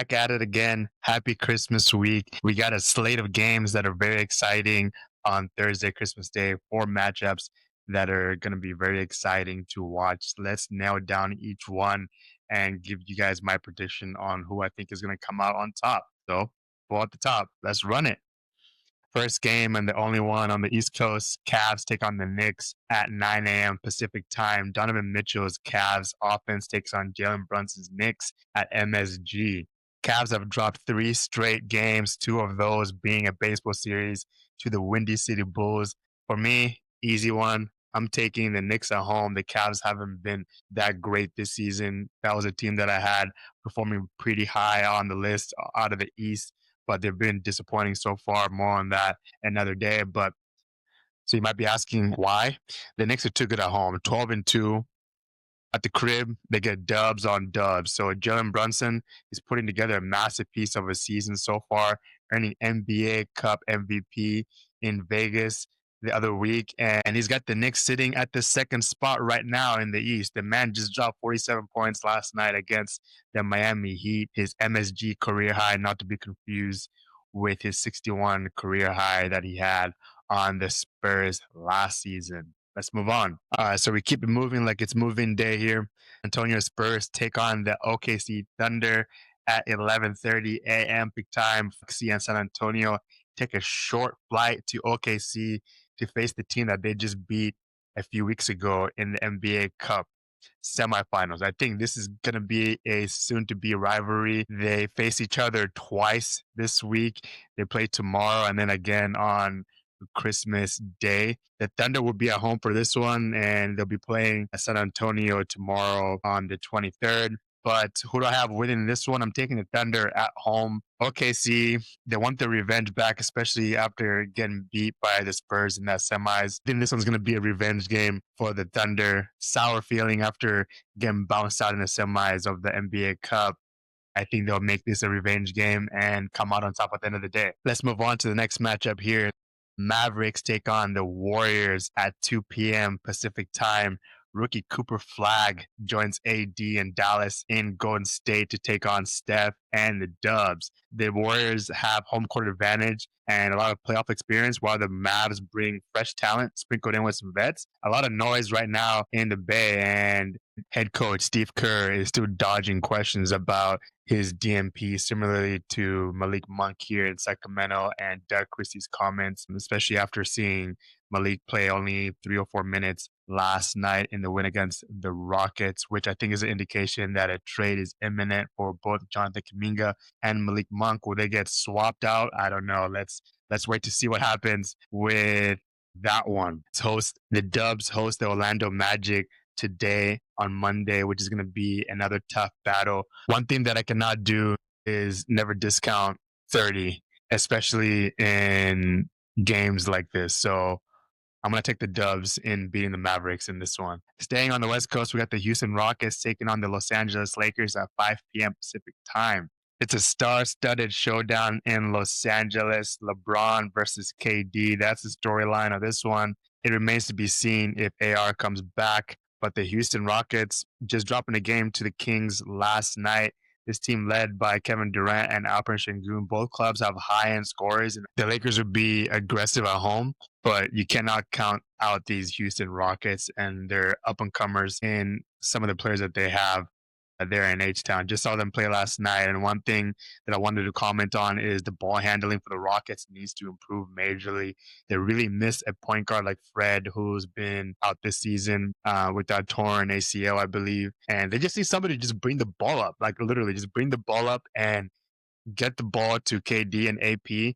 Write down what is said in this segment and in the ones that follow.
Back at it again. Happy Christmas week. We got a slate of games that are very exciting on Thursday, Christmas Day, four matchups that are going to be very exciting to watch. Let's nail down each one and give you guys my prediction on who I think is going to come out on top. So, ball at the top. Let's run it. First game and the only one on the East Coast, Cavs take on the Knicks at 9 a.m. Pacific time. Donovan Mitchell's Cavs offense takes on Jalen Brunson's Knicks at MSG. Cavs have dropped three straight games, two of those being a baseball series to the Windy City Bulls. For me, easy one. I'm taking the Knicks at home. The Cavs haven't been that great this season. That was a team that I had performing pretty high on the list out of the East, but they've been disappointing so far. More on that another day. But so you might be asking why. The Knicks are too good at home, 12-2. At the crib, they get dubs on dubs. So Jalen Brunson is putting together a massive piece of a season so far, earning NBA Cup MVP in Vegas the other week. And he's got the Knicks sitting at the second spot right now in the East. The man just dropped 47 points last night against the Miami Heat, his MSG career high, not to be confused with his 61 career high that he had on the Spurs last season. Let's move on. So we keep it moving like it's moving day here. Antonio Spurs take on the OKC Thunder at 11:30 a.m. peak time. Foxy and San Antonio take a short flight to OKC to face the team that they just beat a few weeks ago in the NBA Cup semifinals. I think this is going to be a soon to be rivalry. They face each other twice this week. They play tomorrow and then again on Christmas Day. The Thunder will be at home for this one, and they'll be playing San Antonio tomorrow on the 23rd. But who do I have winning this one? I'm taking the Thunder at home. OKC, they want their revenge back, especially after getting beat by the Spurs in that semis. I think this one's going to be a revenge game for the Thunder. Sour feeling after getting bounced out in the semis of the NBA Cup. I think they'll make this a revenge game and come out on top at the end of the day. Let's move on to the next matchup here. Mavericks take on the Warriors at 2 p.m. Pacific time. Rookie Cooper Flag joins AD and Dallas in Golden State to take on Steph and the Dubs. The Warriors have home court advantage and a lot of playoff experience, while the Mavs bring fresh talent sprinkled in with some vets. A lot of noise right now in the Bay, and head coach Steve Kerr is still dodging questions about his DMP, similarly to Malik Monk here in Sacramento and Doug Christie's comments, especially after seeing Malik play only 3 or 4 minutes last night in the win against the Rockets, which I think is an indication that a trade is imminent for both Jonathan Kuminga and Malik Monk. Will they get swapped out? I don't know. Let's wait to see what happens with that one. The Dubs host the Orlando Magic today on Monday, which is going to be another tough battle. One thing that I cannot do is never discount 30, especially in games like this. So I'm going to take the Dubs in beating the Mavericks in this one. Staying on the West Coast, we got the Houston Rockets taking on the Los Angeles Lakers at 5 p.m. Pacific time. It's a star-studded showdown in Los Angeles. LeBron versus KD. That's the storyline of this one. It remains to be seen if AR comes back. But the Houston Rockets just dropping a game to the Kings last night. This team led by Kevin Durant and Alperen Sengun. Both clubs have high-end scorers, and the Lakers would be aggressive at home, but you cannot count out these Houston Rockets and their up-and-comers in some of the players that they have there in H-Town. Just saw them play last night, and one thing that I wanted to comment on is the ball handling for the Rockets needs to improve majorly. They really miss a point guard like Fred, who's been out this season with that torn ACL, I believe, and they just need somebody to just bring the ball up, like literally just bring the ball up and get the ball to KD and AP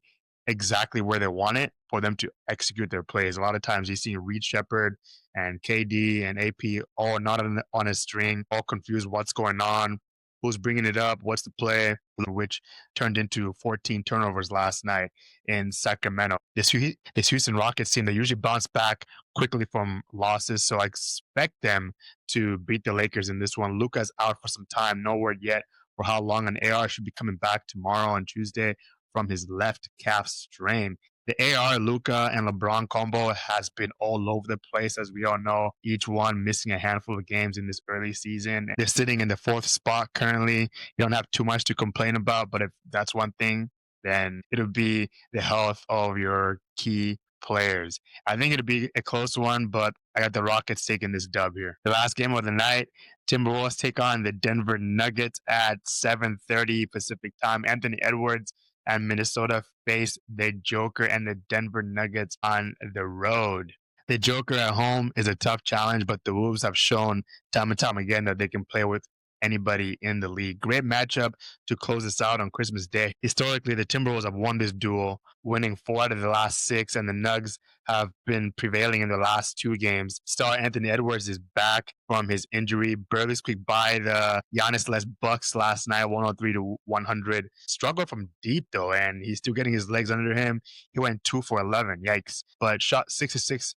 exactly where they want it for them to execute their plays. A lot of times you see Reed Shepard and KD and AP all not on a string, all confused what's going on, who's bringing it up, what's the play, which turned into 14 turnovers last night in Sacramento. This Houston Rockets team, they usually bounce back quickly from losses, so I expect them to beat the Lakers in this one. Luka's out for some time, no word yet for how long. An AR should be coming back tomorrow on Tuesday from his left calf strain. The AR, Luca, and LeBron combo has been all over the place, as we all know, each one missing a handful of games in this early season. They're sitting in the fourth spot currently. You don't have too much to complain about, but if that's one thing, then it'll be the health of your key players. I think it'll be a close one, but I got the Rockets taking this dub here. The last game of the night, Timberwolves take on the Denver Nuggets at 7:30 Pacific time. Anthony Edwards and Minnesota face the Joker and the Denver Nuggets on the road. The Joker at home is a tough challenge, but the Wolves have shown time and time again that they can play with anybody in the league. Great matchup to close this out on Christmas Day. Historically, the Timberwolves have won this duel, winning 4 out of the last 6, and the Nugs have been prevailing in the last 2 games. Star Anthony Edwards is back from his injury. Barely squeaked by the Giannis-less Bucks last night, 103 to 100. Struggled from deep though, and he's still getting his legs under him. He went 2 for 11, yikes! But shot 66%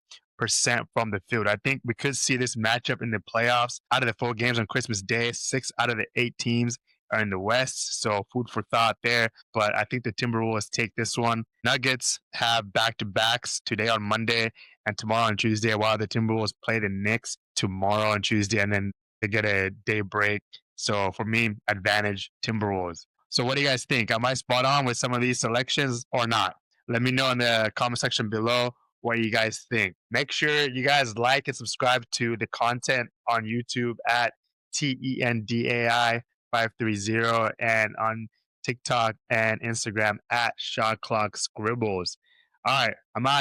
from the field. I think we could see this matchup in the playoffs. Out of the 4 games on Christmas Day, 6 out of the 8 teams are in the West, so food for thought there. But I think the Timberwolves take this one. Nuggets have back-to-backs today on Monday and tomorrow on Tuesday, while the Timberwolves play the Knicks tomorrow on Tuesday, and then they get a day break. So for me, advantage Timberwolves. So what do you guys think? Am I spot on with some of these selections or not? Let me know in the comment section below what you guys think. Make sure you guys like and subscribe to the content on YouTube at Tendai 530 and on TikTok and Instagram at Shot Clock Scribbles. All right, I'm out.